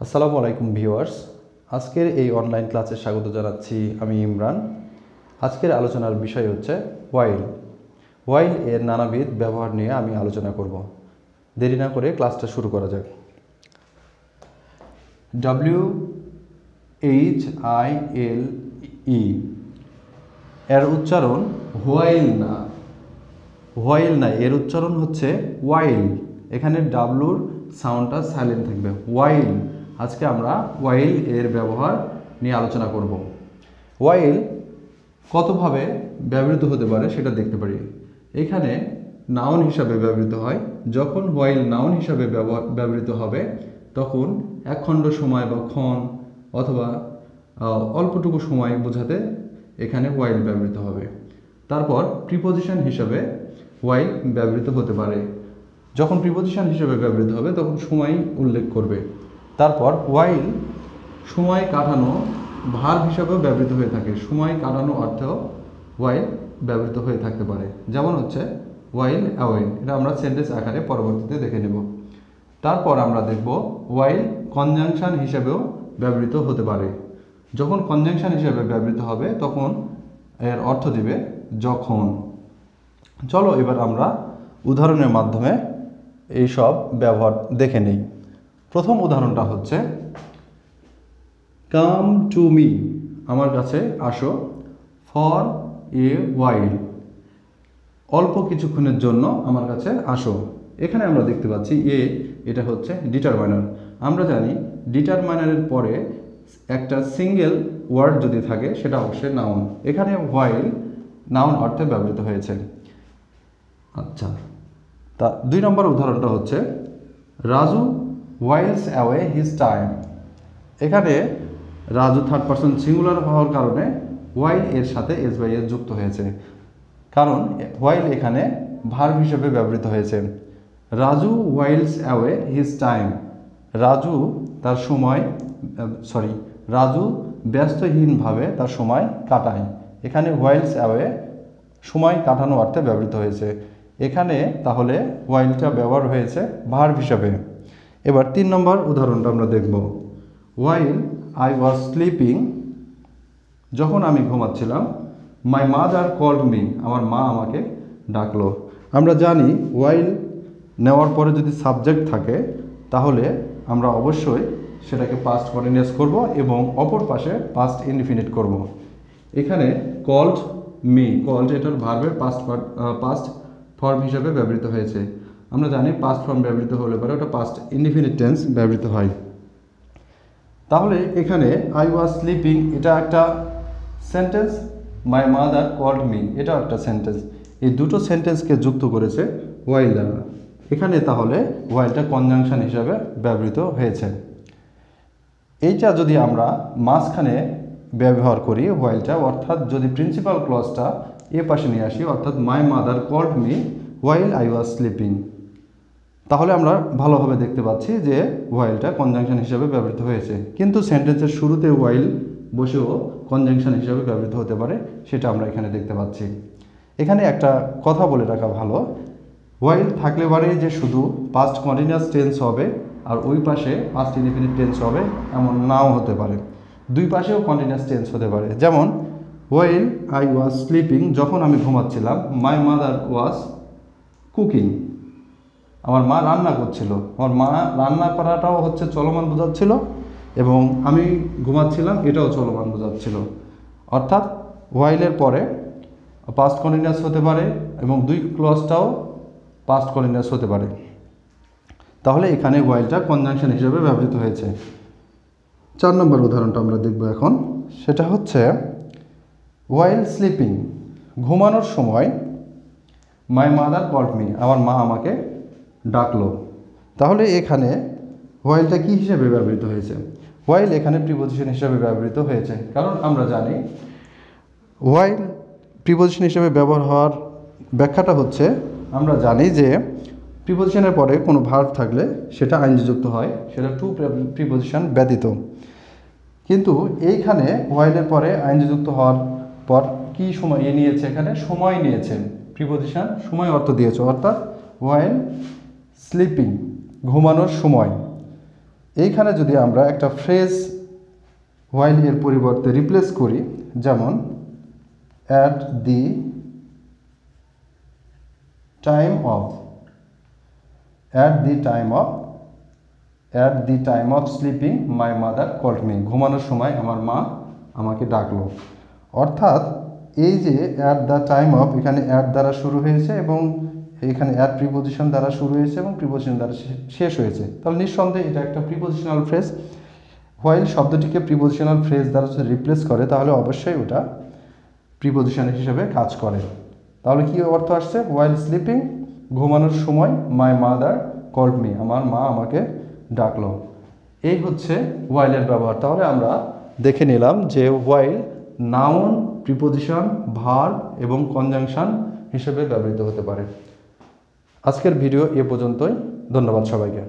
আসসালামু আলাইকুম ভিউয়ার্স, আজকের এই অনলাইন ক্লাসে স্বাগত জানাচ্ছি আমি ইমরান। আজকের আলোচনার বিষয় হচ্ছে ওয়াইল। ওয়াইল এর নানাবিধ ব্যবহার নিয়ে আমি আলোচনা করব। দেরি না করে ক্লাসটা শুরু করা যাক। WHILE এর উচ্চারণ হোয়াইল না, এর উচ্চারণ হচ্ছে ওয়াইল। এখানে ডাব্লুর সাউন্ডটা সাইলেন্ট থাকবে, ওয়াইল। আজকে আমরা ওয়াইল এর ব্যবহার নিয়ে আলোচনা করব। ওয়াইল কতভাবে ব্যবহৃত হতে পারে সেটা দেখতে পারি। এখানে নাউন হিসাবে ব্যবহৃত হয়। যখন ওয়াইল নাউন হিসাবে ব্যবহৃত হবে তখন একখণ্ড সময় বা ক্ষণ অথবা অল্পটুকু সময় বোঝাতে এখানে ওয়াইল ব্যবহৃত হবে। তারপর প্রিপোজিশন হিসাবে ওয়াইল ব্যবহৃত হতে পারে। যখন প্রিপোজিশন হিসেবে ব্যবহৃত হবে তখন সময় উল্লেখ করবে। তারপর ওয়াইল সময় কাটানো ভার্ব হিসাবেও ব্যবহৃত হয়ে থাকে। সময় কাটানো অর্থেও ওয়াইল ব্যবহৃত হয়ে থাকতে পারে। যেমন হচ্ছে ওয়াইল অ্যাওয়ে, এটা আমরা সেন্টেন্স আকারে পরবর্তীতে দেখে নেব। তারপর আমরা দেখব ওয়াইল কনজাংশন হিসাবেও ব্যবহৃত হতে পারে। যখন কনজাংশন হিসাবে ব্যবহৃত হবে তখন এর অর্থ দিবে যখন। চলো এবার আমরা উদাহরণের মাধ্যমে এই সব ব্যবহার দেখে নেই। প্রথম উদাহরণটা হচ্ছে কাম টু মি, আমার কাছে আসো, ফর এ ওয়াইল, অল্প কিছুক্ষণের জন্য আমার কাছে আসো। এখানে আমরা দেখতে পাচ্ছি এটা হচ্ছে ডিটারমাইনার। আমরা জানি ডিটারমাইনারের পরে একটা সিঙ্গেল ওয়ার্ড যদি থাকে সেটা অবশ্যই নাউন। এখানে ওয়াইল নাউন অর্থে ব্যবহৃত হয়েছে। আচ্ছা, তা 2 নম্বর উদাহরণটা হচ্ছে রাজু ওয়াইলস অ্যাওয়ে হিজ টাইম। এখানে রাজু থার্ড পারসন সিঙ্গুলার হওয়ার কারণে ওয়াইল এর সাথে এস বাই এস যুক্ত হয়েছে, কারণ ওয়াইল এখানে ভার্ব হিসেবে ব্যবহৃত হয়েছে। Raju ওয়াইলস away his time, Raju তার সময় রাজু ব্যস্তহীনভাবে তার সময় কাটায়। এখানে ওয়াইলস অ্যাওয়ে সময় কাটানো অর্থে ব্যবহৃত হয়েছে। এখানে তাহলে ওয়াইলটা ব্যবহার হয়েছে ভার্ব হিসাবে। এবার 3 নম্বর উদাহরণটা আমরা দেখব। ওয়াইল আই ওয়াজ স্লিপিং, যখন আমি ঘুমাচ্ছিলাম, মাই মাদার কল্ড মি, আমার মা আমাকে ডাকলো। আমরা জানি ওয়াইল নেওয়ার পরে যদি সাবজেক্ট থাকে তাহলে আমরা অবশ্যই সেটাকে পাস্ট কন্টিনিউয়াস করব এবং অপর পাশে পাস্ট ইনডিফিনিট করব। এখানে কল্ড মি, কল্ড এটার ভার্বের পাস্ট ফর্ম হিসাবে ব্যবহৃত হয়েছে। আমরা জানি পাস্ট ফর্ম ব্যবহৃত হলে পরে ওটা পাস্ট ইনডিফিনিট টেন্স ব্যবহৃত হয়। তাহলে এখানে আই ওয়াজ স্লিপিং এটা একটা sentence, my mother called me এটাও একটা সেন্টেন্স। এই দুটো সেন্টেন্সকে যুক্ত করেছে ওয়াইল দ্বারা। এখানে তাহলে ওয়াইলটা কনজাংশন হিসাবে ব্যবহৃত হয়েছে। এইটা যদি আমরা মাঝখানে ব্যবহার করি ওয়াইলটা, অর্থাৎ যদি প্রিন্সিপাল ক্লজটা এ পাশে নিয়ে আসি, অর্থাৎ my mother called me while I was sleeping, তাহলে আমরা ভালোভাবে দেখতে পাচ্ছি যে ওয়াইলটা কনজাংশন হিসাবে ব্যবহৃত হয়েছে। কিন্তু সেন্টেন্সের শুরুতে ওয়াইল বসেও কনজাংশন হিসাবে ব্যবহৃত হতে পারে, সেটা আমরা এখানে দেখতে পাচ্ছি। এখানে একটা কথা বলে রাখা ভালো, ওয়াইল থাকলে পারে যে শুধু পাস্ট কন্টিনিউয়াস টেন্স হবে আর ওই পাশে পাস্ট ইনডিফিনিট টেন্স হবে এমন নাও হতে পারে। দুই পাশেও কন্টিনিউয়াস টেন্স হতে পারে। যেমন ওয়াইল আই ওয়াজ স্লিপিং, যখন আমি ঘুমাচ্ছিলাম, মাই মাদার ওয়াজ কুকিং, আমার মা রান্না করছিল। আমার মা রান্না করাটাও হচ্ছে চলমান বোঝাচ্ছিল এবং আমি ঘুমাচ্ছিলাম এটাও চলমান বোঝাচ্ছিল। অর্থাৎ ওয়াইলের পরে পাস্ট কন্টিনিউয়াস হতে পারে এবং দুই ক্লজটাও পাস্ট কন্টিনিউয়াস হতে পারে। তাহলে এখানে ওয়াইলটা কনজাংশন হিসেবে ব্যবহৃত হয়েছে। 4 নম্বর উদাহরণটা আমরা দেখব এখন। সেটা হচ্ছে ওয়াইল স্লিপিং, ঘুমানোর সময়, মাই মাদার কল্ড মি, আমার মা আমাকে ডাকলো। তাহলে এখানে ওয়াইলটা কি হিসেবে ব্যবহৃত হয়েছে? ওয়াইল এখানে প্রিপোজিশন হিসেবে ব্যবহৃত হয়েছে, কারণ আমরা জানি ওয়াইল প্রিপোজিশন হিসেবে ব্যবহার হওয়ার ব্যাখ্যাটা হচ্ছে, আমরা জানি যে প্রিপোজিশনের পরে কোনো ভার্ব থাকলে সেটা আইনযুক্ত হয়, সেটা টু প্রিপোজিশন ব্যতীত। কিন্তু এইখানে ওয়াইলের পরে আইনযুক্ত হওয়ার পর কি সময় নিয়েছে? এখানে সময় নিয়েছেন, প্রিপোজিশন সময় অর্থ দিয়েছে, অর্থাৎ ওয়াইল স্লিপিং, ঘুমানোর সময়। এইখানে যদি আমরা একটা ফ্রেজ হোয়াইল এর পরিবর্তে রিপ্লেস করি, যেমন at the time of, at the time of sleeping my mother called me, ঘুমানোর সময় আমার মা আমাকে ডাকলো। অর্থাৎ এই যে অ্যাট দ্য টাইম অফ, এখানে অ্যাট দ্বারা শুরু হয়েছে এবং এখানে অ্যাট প্রিপোজিশন দ্বারা শুরু হয়েছে এবং প্রিপোজিশন দ্বারা শেষ হয়েছে, তাহলে নিঃসন্দেহে এটা একটা প্রিপোজিশনাল ফ্রেজ। হোয়াইল শব্দটিকে প্রিপোজিশনাল ফ্রেজ দ্বারা যদি রিপ্লেস করে তাহলে অবশ্যই ওটা প্রিপোজিশন হিসেবে কাজ করে। তাহলে কি অর্থ আসছে? হোয়াইল স্লিপিং, ঘুমানোর সময়, মাই মাদার কল্ড মি, আমার মা আমাকে ডাকলো। এই হচ্ছে হোয়াইলের ব্যবহার। তাহলে আমরা দেখে নিলাম যে হোয়াইল নাউন, প্রিপোজিশন, ভার্ব এবং কনজাংশন হিসেবে ব্যবহৃত হতে পারে। আজকের ভিডিও এ পর্যন্তই। ধন্যবাদ সবাইকে।